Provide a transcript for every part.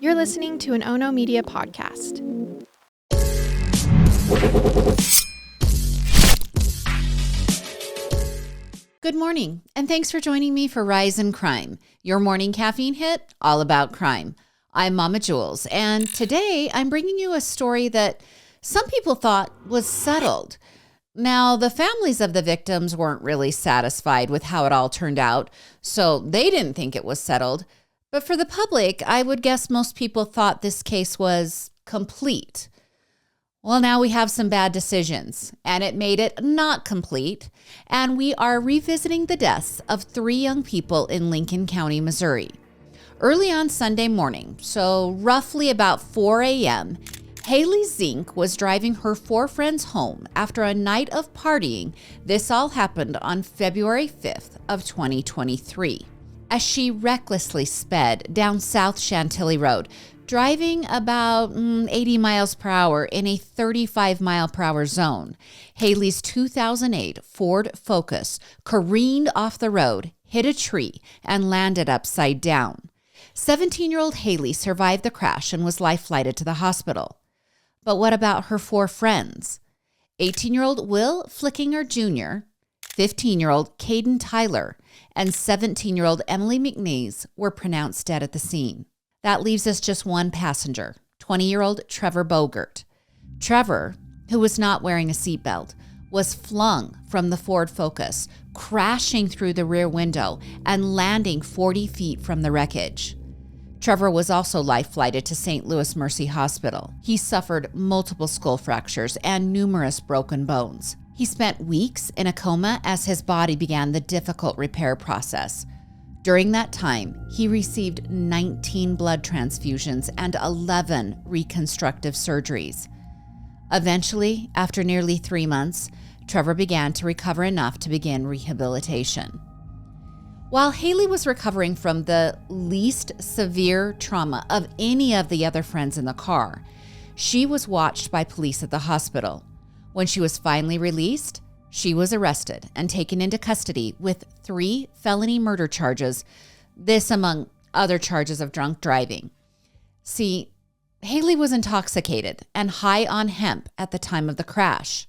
You're listening to an Ono Media podcast. Good morning, and thanks for joining me for Rise in Crime, your morning caffeine hit all about crime. I'm Mama Jules, and today I'm bringing you a story that some people thought was settled. Now, the families of the victims weren't really satisfied with how it all turned out, so they didn't think it was settled. But for the public, I would guess most people thought this case was complete. Well, now we have some bad decisions, and it made it not complete, and we are revisiting the deaths of 3 young people in Lincoln County, Missouri. Early on Sunday morning, so roughly about 4 a.m., Haley Zink was driving her 4 friends home after a night of partying. This all happened on February 5th of 2023. As she recklessly sped down South Chantilly Road, driving about 80 miles per hour in a 35 mile per hour zone, Haley's 2008 Ford Focus careened off the road, hit a tree, and landed upside down. 17-year-old Haley survived the crash and was life-flighted to the hospital. But what about her 4 friends? 18-year-old Will Flickinger Jr., 15-year-old Caden Tyler, and 17-year-old Emily McNeese were pronounced dead at the scene. That leaves us just one passenger, 20-year-old Trevor Bogert. Trevor, who was not wearing a seatbelt, was flung from the Ford Focus, crashing through the rear window and landing 40 feet from the wreckage. Trevor was also life-flighted to St. Louis Mercy Hospital. He suffered multiple skull fractures and numerous broken bones. He spent weeks in a coma as his body began the difficult repair process. During that time, he received 19 blood transfusions and 11 reconstructive surgeries. Eventually, after nearly 3 months, Trevor began to recover enough to begin rehabilitation. While Haley was recovering from the least severe trauma of any of the other friends in the car, she was watched by police at the hospital. When she was finally released, she was arrested and taken into custody with 3 felony murder charges, this among other charges of drunk driving. See, Haley was intoxicated and high on hemp at the time of the crash.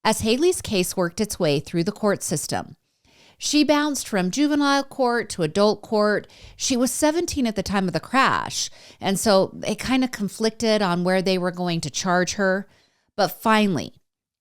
As Haley's case worked its way through the court system, she bounced from juvenile court to adult court. She was 17 at the time of the crash, and so they kind of conflicted on where they were going to charge her. But finally,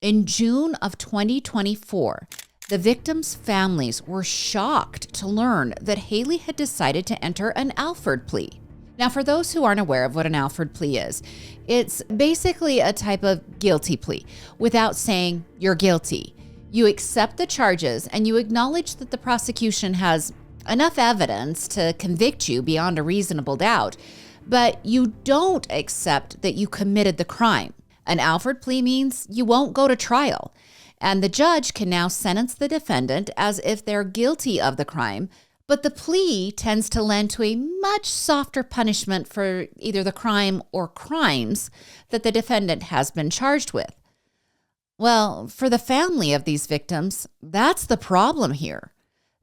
in June of 2024, the victims' families were shocked to learn that Haley had decided to enter an Alford plea. Now, for those who aren't aware of what an Alford plea is, it's basically a type of guilty plea without saying you're guilty. You accept the charges and you acknowledge that the prosecution has enough evidence to convict you beyond a reasonable doubt, but you don't accept that you committed the crime. An Alford plea means you won't go to trial, and the judge can now sentence the defendant as if they're guilty of the crime, but the plea tends to lend to a much softer punishment for either the crime or crimes that the defendant has been charged with. Well, for the family of these victims, that's the problem here.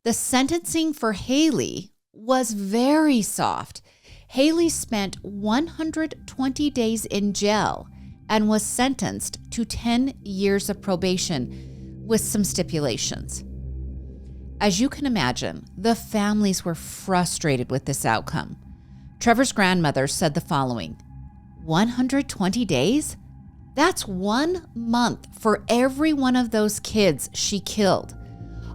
The sentencing for Haley was very soft. Haley spent 120 days in jail and was sentenced to 10 years of probation with some stipulations. As you can imagine, the families were frustrated with this outcome. Trevor's grandmother said the following: 120 days? That's 1 month for every one of those kids she killed.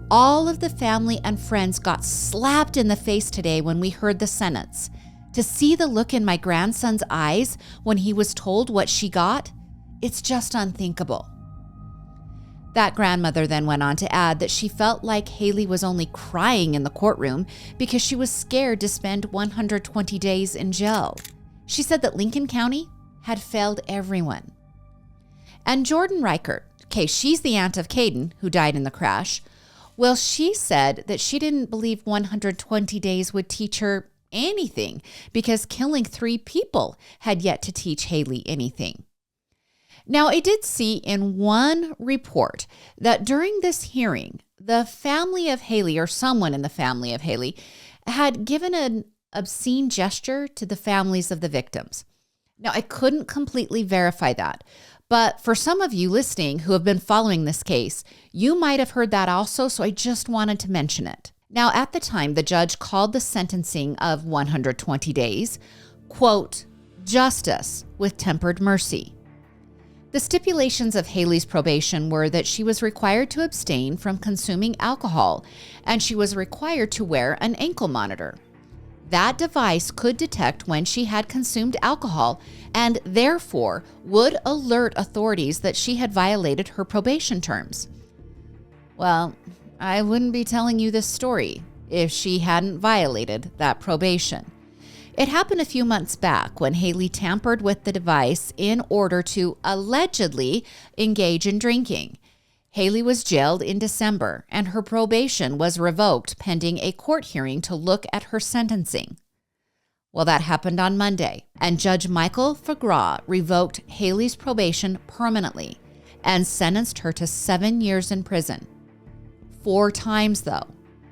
All of the family and friends got slapped in the face today when we heard the sentence. To see the look in my grandson's eyes when he was told what she got, it's just unthinkable. That grandmother then went on to add that she felt like Haley was only crying in the courtroom because she was scared to spend 120 days in jail. She said that Lincoln County had failed everyone. And Jordan Reichert, okay, she's the aunt of Caden, who died in the crash. Well, she said that she didn't believe 120 days would teach her anything because killing 3 people had yet to teach Haley anything. Now, I did see in one report that during this hearing, the family of Haley, or someone in the family of Haley, had given an obscene gesture to the families of the victims. Now, I couldn't completely verify that, but for some of you listening who have been following this case, you might have heard that also, so I just wanted to mention it. Now, at the time, the judge called the sentencing of 120 days, quote, justice with tempered mercy. The stipulations of Haley's probation were that she was required to abstain from consuming alcohol, and she was required to wear an ankle monitor. That device could detect when she had consumed alcohol and therefore would alert authorities that she had violated her probation terms. Well, I wouldn't be telling you this story if she hadn't violated that probation. It happened a few months back when Haley tampered with the device in order to allegedly engage in drinking. Haley was jailed in December, and her probation was revoked pending a court hearing to look at her sentencing. Well, that happened on Monday, and Judge Michael Fagra revoked Haley's probation permanently and sentenced her to 7 years in prison. 4 times, though.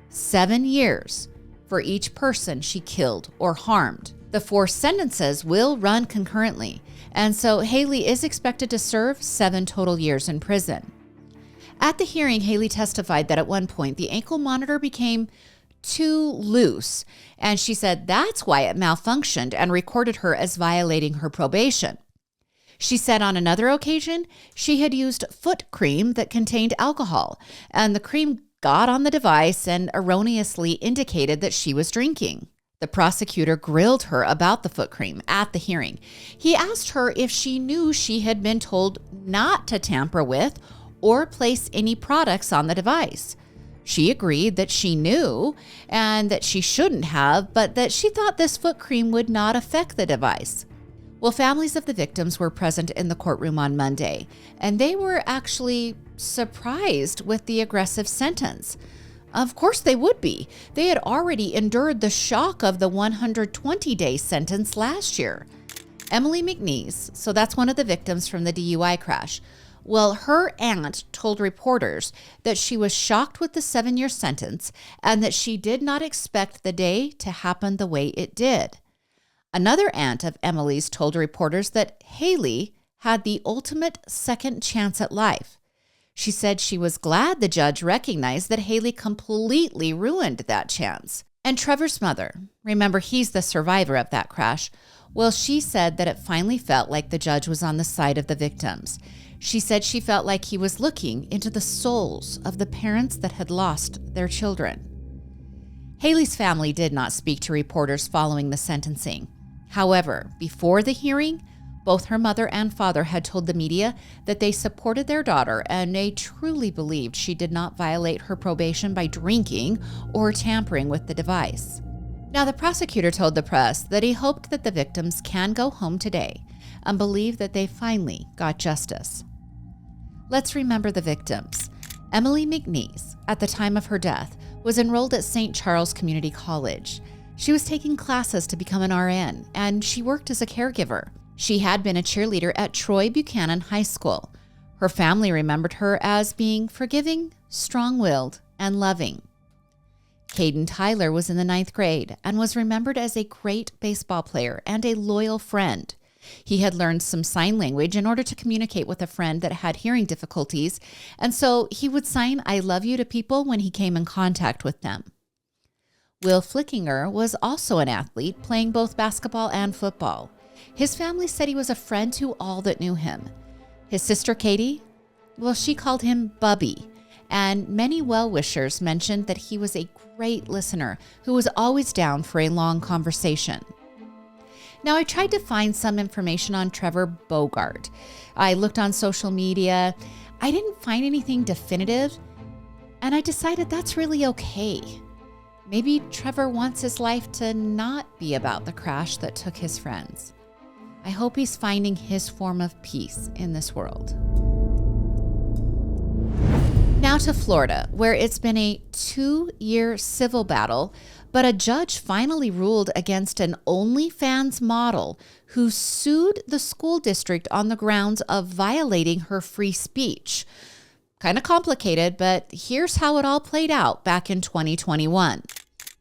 7 years for each person she killed or harmed. The 4 sentences will run concurrently, and so Haley is expected to serve 7 total years in prison. At the hearing, Haley testified that at one point the ankle monitor became too loose, and she said that's why it malfunctioned and recorded her as violating her probation. She said on another occasion she had used foot cream that contained alcohol, and the cream got on the device and erroneously indicated that she was drinking. The prosecutor grilled her about the foot cream at the hearing. He asked her if she knew she had been told not to tamper with or place any products on the device. She agreed that she knew and that she shouldn't have, but that she thought this foot cream would not affect the device. Well, families of the victims were present in the courtroom on Monday, and they were actually surprised with the aggressive sentence. Of course they would be. They had already endured the shock of the 120-day sentence last year. Emily McNeese, so that's one of the victims from the DUI crash, well, her aunt told reporters that she was shocked with the 7-year sentence and that she did not expect the day to happen the way it did. Another aunt of Emily's told reporters that Haley had the ultimate second chance at life. She said she was glad the judge recognized that Haley completely ruined that chance. And Trevor's mother, remember he's the survivor of that crash, well, she said that it finally felt like the judge was on the side of the victims. She said she felt like he was looking into the souls of the parents that had lost their children. Haley's family did not speak to reporters following the sentencing. However, before the hearing, both her mother and father had told the media that they supported their daughter and they truly believed she did not violate her probation by drinking or tampering with the device. Now, the prosecutor told the press that he hoped that the victims can go home today and believe that they finally got justice. Let's remember the victims. Emily McNeese, at the time of her death, was enrolled at St. Charles Community College. She was taking classes to become an RN, and she worked as a caregiver. She had been a cheerleader at Troy Buchanan High School. Her family remembered her as being forgiving, strong-willed, and loving. Caden Tyler was in the 9th grade and was remembered as a great baseball player and a loyal friend. He had learned some sign language in order to communicate with a friend that had hearing difficulties, and so he would sign "I love you" to people when he came in contact with them. Will Flickinger was also an athlete, playing both basketball and football. His family said he was a friend to all that knew him. His sister Katie, well, she called him Bubby, and many well-wishers mentioned that he was a great listener who was always down for a long conversation. Now, I tried to find some information on Trevor Bogart. I looked on social media. I didn't find anything definitive, and I decided that's really okay. Maybe Trevor wants his life to not be about the crash that took his friends. I hope he's finding his form of peace in this world. Now to Florida, where it's been a 2-year civil battle, but a judge finally ruled against an OnlyFans model who sued the school district on the grounds of violating her free speech. Kind of complicated, but here's how it all played out back in 2021.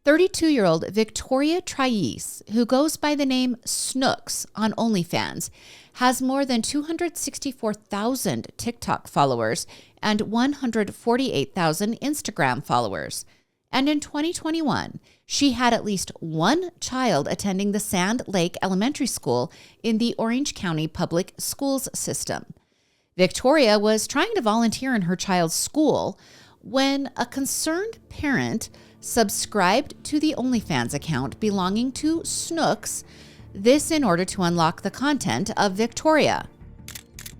32-year-old Victoria Triese, who goes by the name Snooks on OnlyFans, has more than 264,000 TikTok followers and 148,000 Instagram followers. And in 2021, she had at least one child attending the Sand Lake Elementary School in the Orange County Public Schools system. Victoria was trying to volunteer in her child's school when a concerned parent subscribed to the OnlyFans account belonging to Snooks, this in order to unlock the content of Victoria.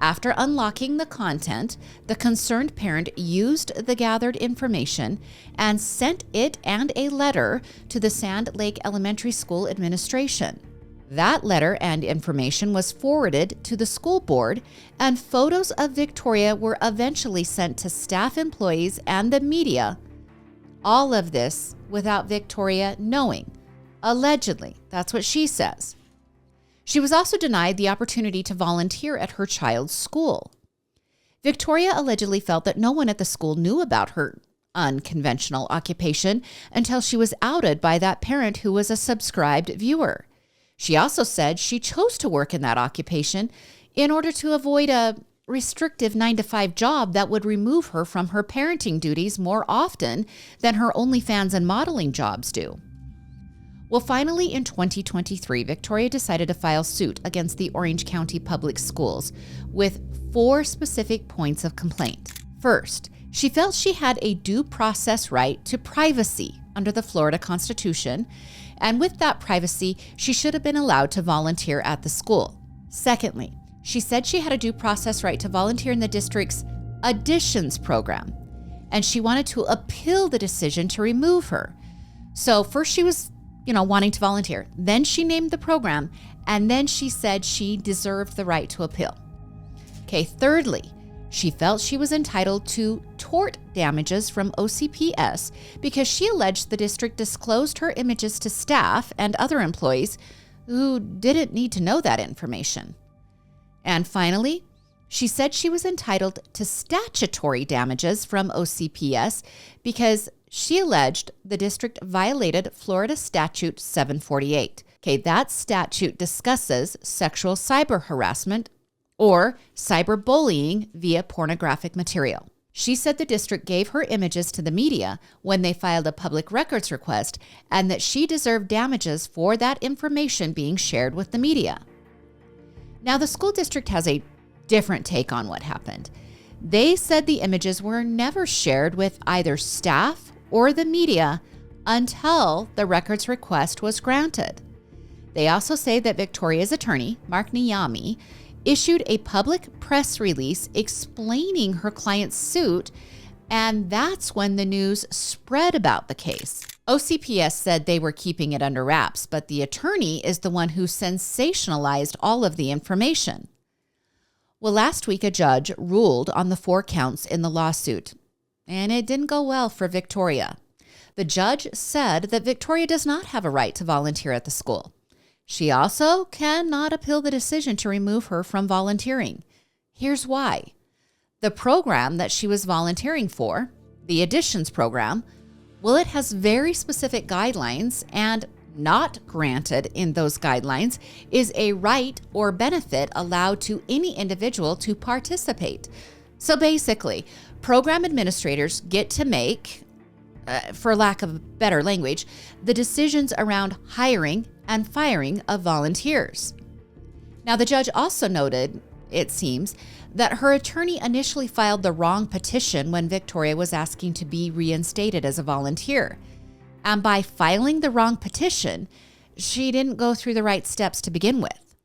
After unlocking the content, the concerned parent used the gathered information and sent it and a letter to the Sand Lake Elementary School administration. That letter and information was forwarded to the school board, and photos of Victoria were eventually sent to staff employees and the media. All of this without Victoria knowing. Allegedly, that's what she says. She was also denied the opportunity to volunteer at her child's school. Victoria allegedly felt that no one at the school knew about her unconventional occupation until she was outed by that parent who was a subscribed viewer. She also said she chose to work in that occupation in order to avoid a restrictive 9-to-5 job that would remove her from her parenting duties more often than her OnlyFans and modeling jobs do. Well, finally, in 2023, Victoria decided to file suit against the Orange County Public Schools with 4 specific points of complaint. First, she felt she had a due process right to privacy under the Florida Constitution, and with that privacy, she should have been allowed to volunteer at the school. Secondly, she said she had a due process right to volunteer in the district's additions program, and she wanted to appeal the decision to remove her. So first she was wanting to volunteer. Then she named the program, and then she said she deserved the right to appeal. Okay, thirdly, she felt she was entitled to tort damages from OCPS because she alleged the district disclosed her images to staff and other employees who didn't need to know that information. And finally, she said she was entitled to statutory damages from OCPS because she alleged the district violated Florida Statute 748. Okay, that statute discusses sexual cyber harassment or cyberbullying via pornographic material. She said the district gave her images to the media when they filed a public records request and that she deserved damages for that information being shared with the media. Now, the school district has a different take on what happened. They said the images were never shared with either staff or the media until the records request was granted. They also say that Victoria's attorney, Mark Niyami, issued a public press release explaining her client's suit, and that's when the news spread about the case. OCPS said they were keeping it under wraps, but the attorney is the one who sensationalized all of the information. Well, last week, a judge ruled on the 4 counts in the lawsuit, and it didn't go well for Victoria. The judge said that Victoria does not have a right to volunteer at the school. She also cannot appeal the decision to remove her from volunteering. Here's why. The program that she was volunteering for, the additions program, well, it has very specific guidelines, and not granted in those guidelines is a right or benefit allowed to any individual to participate. So basically, program administrators get to make, for lack of better language, the decisions around hiring and firing of volunteers. Now, the judge also noted, it seems, that her attorney initially filed the wrong petition when Victoria was asking to be reinstated as a volunteer. And by filing the wrong petition, she didn't go through the right steps to begin with.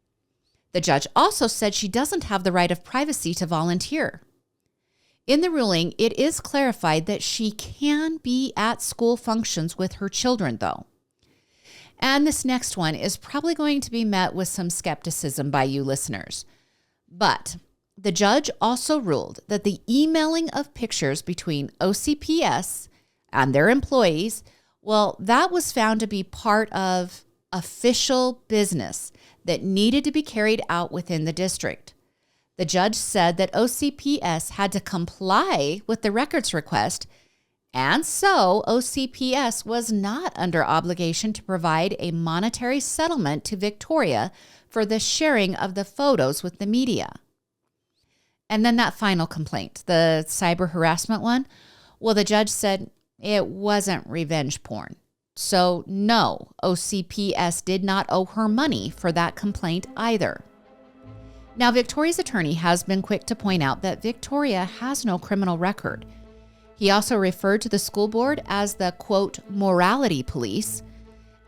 The judge also said she doesn't have the right of privacy to volunteer. In the ruling, it is clarified that she can be at school functions with her children, though. And this next one is probably going to be met with some skepticism by you listeners. But the judge also ruled that the emailing of pictures between OCPS and their employees, well, that was found to be part of official business that needed to be carried out within the district. The judge said that OCPS had to comply with the records request, And so OCPS was not under obligation to provide a monetary settlement to Victoria for the sharing of the photos with the media. And then that final complaint, the cyber harassment one, well, the judge said it wasn't revenge porn. So no, OCPS did not owe her money for that complaint either. Now, Victoria's attorney has been quick to point out that Victoria has no criminal record. He also referred to the school board as the, quote, morality police,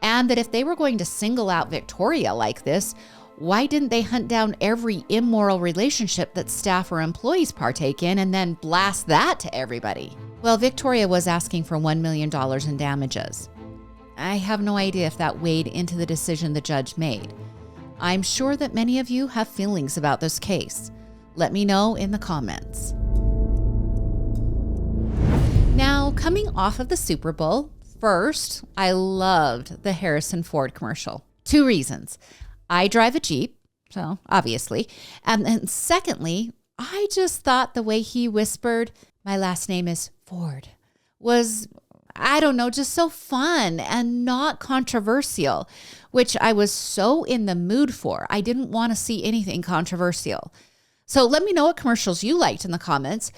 and that if they were going to single out Victoria like this, why didn't they hunt down every immoral relationship that staff or employees partake in and then blast that to everybody? Well, Victoria was asking for $1 million in damages. I have no idea if that weighed into the decision the judge made. I'm sure that many of you have feelings about this case. Let me know in the comments. Now, coming off of the Super Bowl, first, I loved the Harrison Ford commercial. 2 reasons. I drive a Jeep, so obviously. And then secondly, I just thought the way he whispered, "My last name is Ford," was, I don't know, just so fun and not controversial, which I was so in the mood for. I didn't want to see anything controversial. So let me know what commercials you liked in the comments.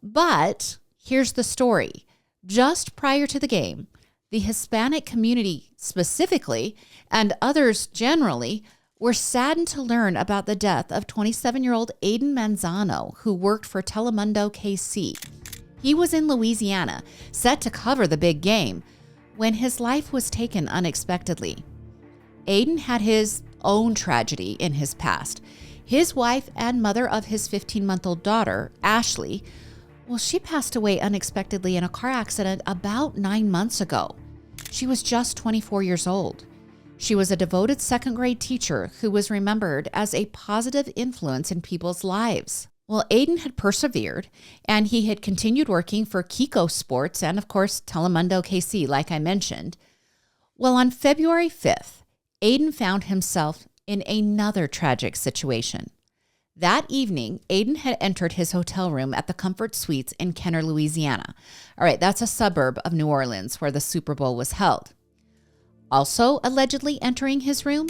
But here's the story. Just prior to the game, the Hispanic community specifically, and others generally, were saddened to learn about the death of 27-year-old Aiden Manzano, who worked for Telemundo KC. He was in Louisiana, set to cover the big game, when his life was taken unexpectedly. Aiden had his own tragedy in his past. His wife and mother of his 15-month-old daughter, Ashley, well, she passed away unexpectedly in a car accident about 9 months ago. She was just 24 years old. She was a devoted second-grade teacher who was remembered as a positive influence in people's lives. Well, Aiden had persevered, and he had continued working for Kiko Sports and, of course, Telemundo KC, like I mentioned. Well, on February 5th, Aiden found himself in another tragic situation. That evening, Aiden had entered his hotel room at the Comfort Suites in Kenner, Louisiana. All right, that's a suburb of New Orleans where the Super Bowl was held. Also allegedly entering his room,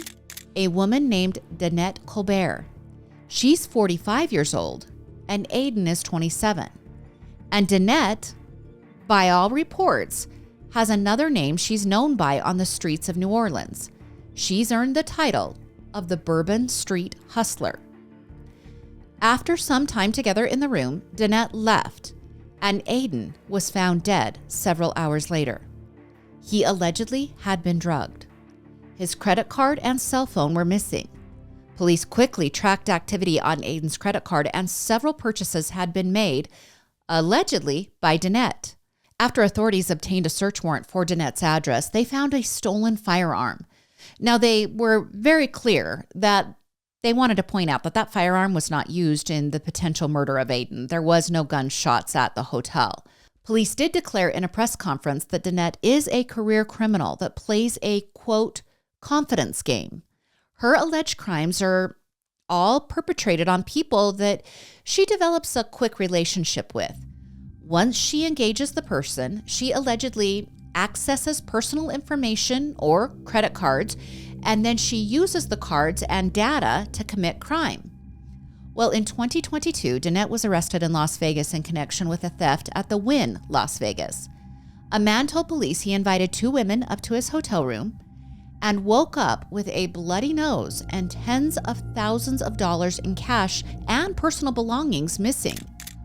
a woman named Denette Colbert. She's 45 years old, and Aiden is 27. And Denette, by all reports, has another name she's known by on the streets of New Orleans. She's earned the title of the Bourbon Street Hustler. After some time together in the room, Denette left, and Aiden was found dead several hours later. He allegedly had been drugged. His credit card and cell phone were missing. Police quickly tracked activity on Aiden's credit card, and several purchases had been made, allegedly by Denette. After authorities obtained a search warrant for Denette's address, they found a stolen firearm. Now, they were very clear that they wanted to point out that that firearm was not used in the potential murder of Aiden. There was no gunshots at the hotel. Police did declare in a press conference that Denette is a career criminal that plays a, quote, confidence game. Her alleged crimes are all perpetrated on people that she develops a quick relationship with. Once she engages the person, she allegedly accesses personal information or credit cards, and then she uses the cards and data to commit crime. Well, in 2022, Denette was arrested in Las Vegas in connection with a theft at the Wynn Las Vegas. A man told police he invited 2 women up to his hotel room and woke up with a bloody nose and tens of thousands of dollars in cash and personal belongings missing.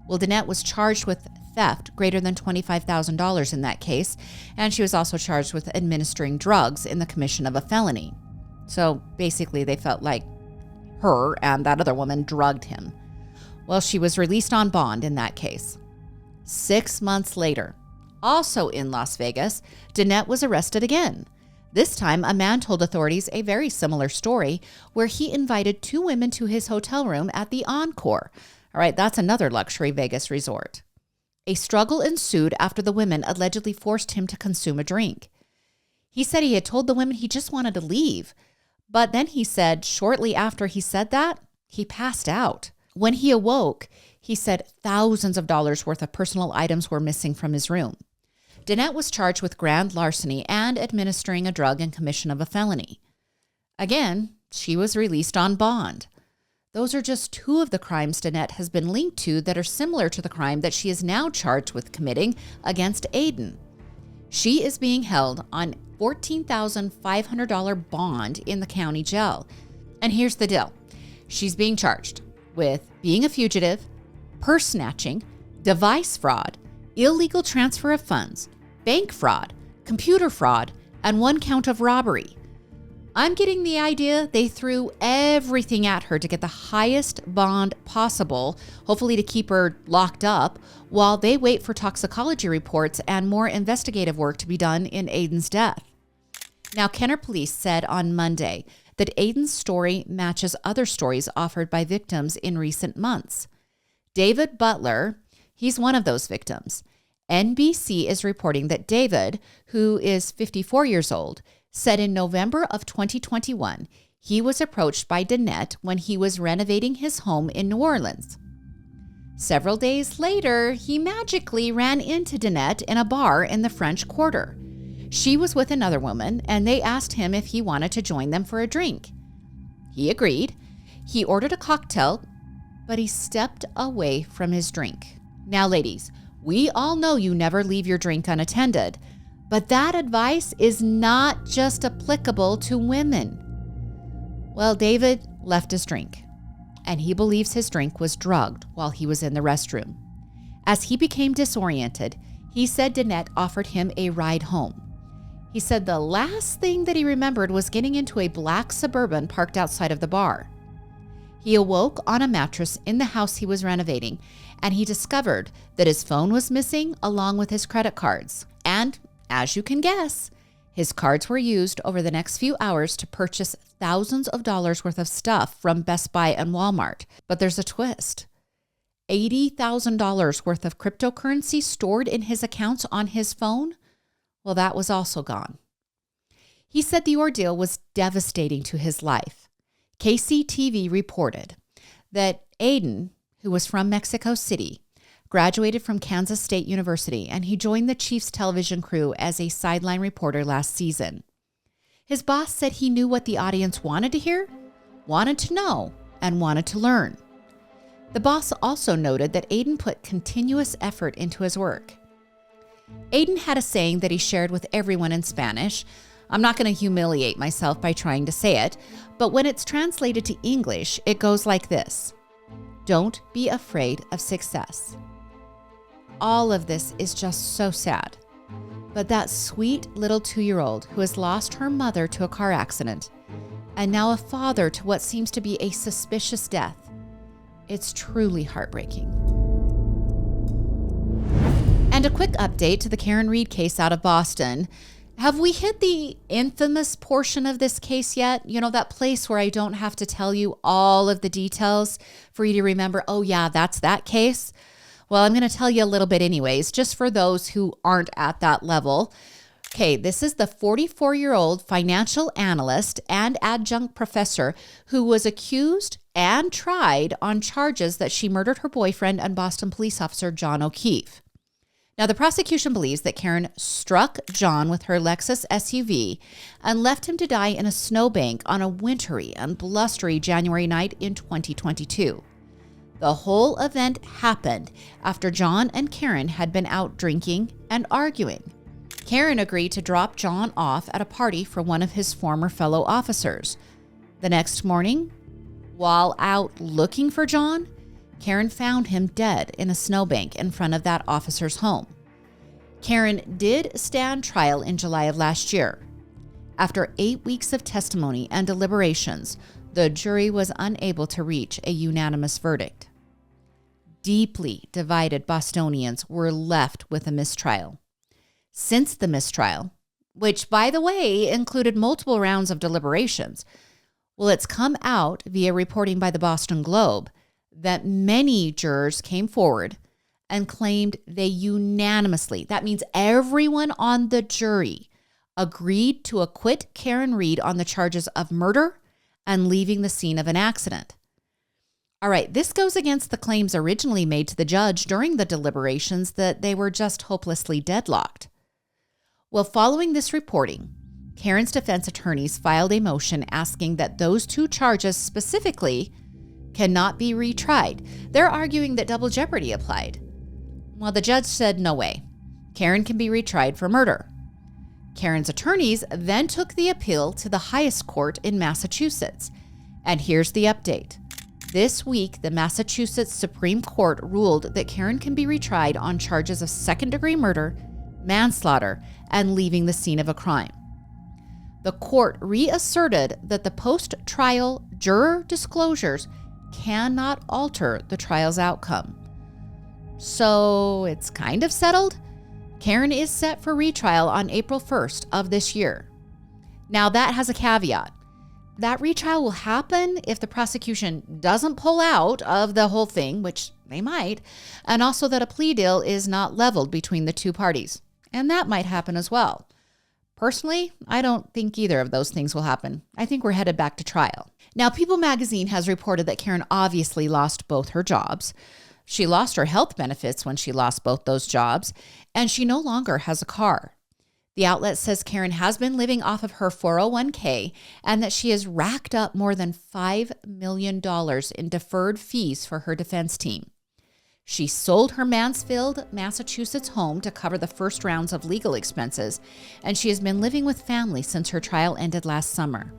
Well, Denette was charged with theft greater than $25,000 in that case, and she was also charged with administering drugs in the commission of a felony. So basically, they felt like her and that other woman drugged him. Well, she was released on bond in that case. 6 months later, also in Las Vegas, Denette was arrested again. This time, a man told authorities a very similar story where he invited 2 women to his hotel room at the Encore. All right, that's another luxury Vegas resort. A struggle ensued after the women allegedly forced him to consume a drink. He said he had told the women he just wanted to leave. But then he said shortly after he said that, he passed out. When he awoke, he said thousands of dollars worth of personal items were missing from his room. Denette was charged with grand larceny and administering a drug in commission of a felony. Again, she was released on bond. Those are just two of the crimes Denette has been linked to that are similar to the crime that she is now charged with committing against Aiden. She is being held on $14,500 bond in the county jail. And here's the deal. She's being charged with being a fugitive, purse snatching, device fraud, illegal transfer of funds, bank fraud, computer fraud, and 1 count of robbery. I'm getting the idea they threw everything at her to get the highest bond possible, hopefully to keep her locked up, while they wait for toxicology reports and more investigative work to be done in Aiden's death. Now, Kenner police said on Monday that Aiden's story matches other stories offered by victims in recent months. David Butler, he's one of those victims. NBC is reporting that David, who is 54 years old, said in November of 2021, he was approached by Denette when he was renovating his home in New Orleans. Several days later, he magically ran into Denette in a bar in the French Quarter. She was with another woman, and they asked him if he wanted to join them for a drink. He agreed. He ordered a cocktail, but he stepped away from his drink. Now, ladies, we all know you never leave your drink unattended, but that advice is not just applicable to women. Well, David left his drink, and he believes his drink was drugged while he was in the restroom. As he became disoriented, he said Denette offered him a ride home. He said the last thing that he remembered was getting into a black Suburban parked outside of the bar. He awoke on a mattress in the house he was renovating, and he discovered that his phone was missing along with his credit cards. And as you can guess, his cards were used over the next few hours to purchase thousands of dollars worth of stuff from Best Buy and Walmart. But there's a twist. $80,000 worth of cryptocurrency stored in his accounts on his phone? Well, that was also gone. He said the ordeal was devastating to his life. KCTV reported that Aiden, who was from Mexico City, graduated from Kansas State University, and he joined the Chiefs television crew as a sideline reporter last season. His boss said he knew what the audience wanted to hear, wanted to know, and wanted to learn. The boss also noted that Aiden put continuous effort into his work. Aiden had a saying that he shared with everyone in Spanish. I'm not going to humiliate myself by trying to say it, but when it's translated to English, it goes like this: don't be afraid of success. All of this is just so sad. But that sweet little 2-year-old who has lost her mother to a car accident and now a father to what seems to be a suspicious death, it's truly heartbreaking. And a quick update to the Karen Reed case out of Boston. Have we hit the infamous portion of this case yet? You know, that place where I don't have to tell you all of the details for you to remember, oh yeah, that's that case. Well, I'm going to tell you a little bit anyways, just for those who aren't at that level. Okay, this is the 44-year-old financial analyst and adjunct professor who was accused and tried on charges that she murdered her boyfriend and Boston police officer John O'Keefe. Now, the prosecution believes that Karen struck John with her Lexus SUV and left him to die in a snowbank on a wintry and blustery January night in 2022. The whole event happened after John and Karen had been out drinking and arguing. Karen agreed to drop John off at a party for one of his former fellow officers. The next morning, while out looking for John, Karen found him dead in a snowbank in front of that officer's home. Karen did stand trial in July of last year. After 8 weeks of testimony and deliberations, the jury was unable to reach a unanimous verdict. Deeply divided Bostonians were left with a mistrial. Since the mistrial, which, by the way, included multiple rounds of deliberations, well, it's come out via reporting by the Boston Globe that many jurors came forward and claimed they unanimously, that means everyone on the jury, agreed to acquit Karen Reed on the charges of murder and leaving the scene of an accident. All right, this goes against the claims originally made to the judge during the deliberations that they were just hopelessly deadlocked. Well, following this reporting, Karen's defense attorneys filed a motion asking that those two charges specifically cannot be retried. They're arguing that double jeopardy applied. Well, the judge said no way. Karen can be retried for murder. Karen's attorneys then took the appeal to the highest court in Massachusetts. And here's the update. This week, the Massachusetts Supreme Court ruled that Karen can be retried on charges of second-degree murder, manslaughter, and leaving the scene of a crime. The court reasserted that the post-trial juror disclosures cannot alter the trial's outcome. So it's kind of settled. Karen is set for retrial on April 1st of this year. Now that has a caveat. That retrial will happen if the prosecution doesn't pull out of the whole thing, which they might, and also that a plea deal is not leveled between the two parties. And that might happen as well. Personally, I don't think either of those things will happen. I think we're headed back to trial. Now, People magazine has reported that Karen obviously lost both her jobs. She lost her health benefits when she lost both those jobs, and she no longer has a car. The outlet says Karen has been living off of her 401k and that she has racked up more than $5 million in deferred fees for her defense team. She sold her Mansfield, Massachusetts home to cover the first rounds of legal expenses, and she has been living with family since her trial ended last summer.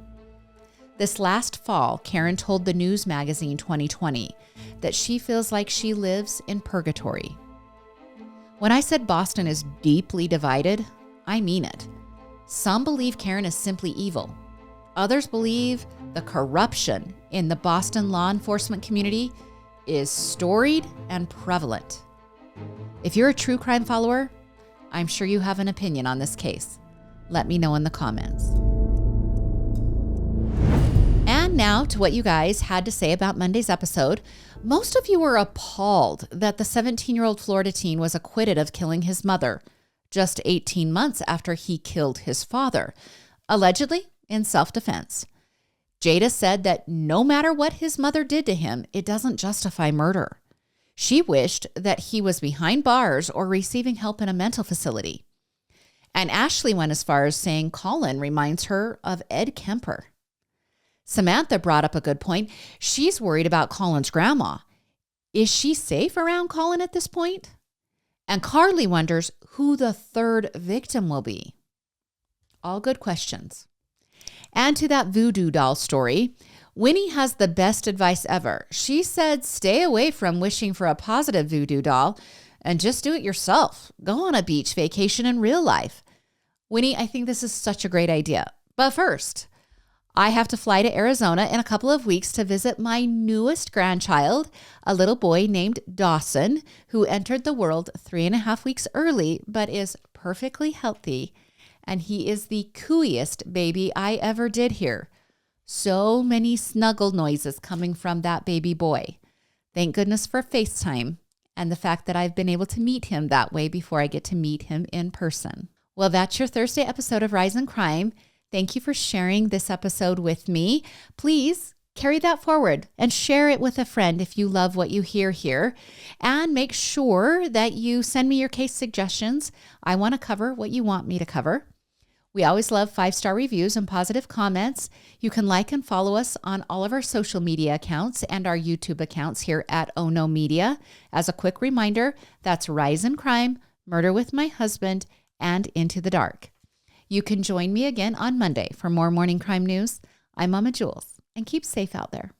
This last fall, Karen told the News magazine 2020 that she feels like she lives in purgatory. When I said Boston is deeply divided, I mean it. Some believe Karen is simply evil. Others believe the corruption in the Boston law enforcement community is storied and prevalent. If you're a true crime follower, I'm sure you have an opinion on this case. Let me know in the comments. And now to what you guys had to say about Monday's episode. Most of you were appalled that the 17-year-old Florida teen was acquitted of killing his mother just 18 months after he killed his father, allegedly in self-defense. Jada said that no matter what his mother did to him, it doesn't justify murder. She wished that he was behind bars or receiving help in a mental facility. And Ashley went as far as saying Colin reminds her of Ed Kemper. Samantha brought up a good point. She's worried about Colin's grandma. Is she safe around Colin at this point? And Carly wonders who the third victim will be. All good questions. And to that voodoo doll story, Winnie has the best advice ever. She said, stay away from wishing for a positive voodoo doll and just do it yourself. Go on a beach vacation in real life. Winnie, I think this is such a great idea. But first, I have to fly to Arizona in a couple of weeks to visit my newest grandchild, a little boy named Dawson, who entered the world 3.5 weeks early, but is perfectly healthy. And he is the cooeyest baby I ever did hear. So many snuggle noises coming from that baby boy. Thank goodness for FaceTime and the fact that I've been able to meet him that way before I get to meet him in person. Well, that's your Thursday episode of Rise in Crime. Thank you for sharing this episode with me. Please carry that forward and share it with a friend if you love what you hear here. And make sure that you send me your case suggestions. I want to cover what you want me to cover. We always love 5-star reviews and positive comments. You can like and follow us on all of our social media accounts and our YouTube accounts here at Oh No Media. As a quick reminder, that's Rise in Crime, Murder with My Husband, and Into the Dark. You can join me again on Monday for more morning crime news. I'm Mama Jules, and keep safe out there.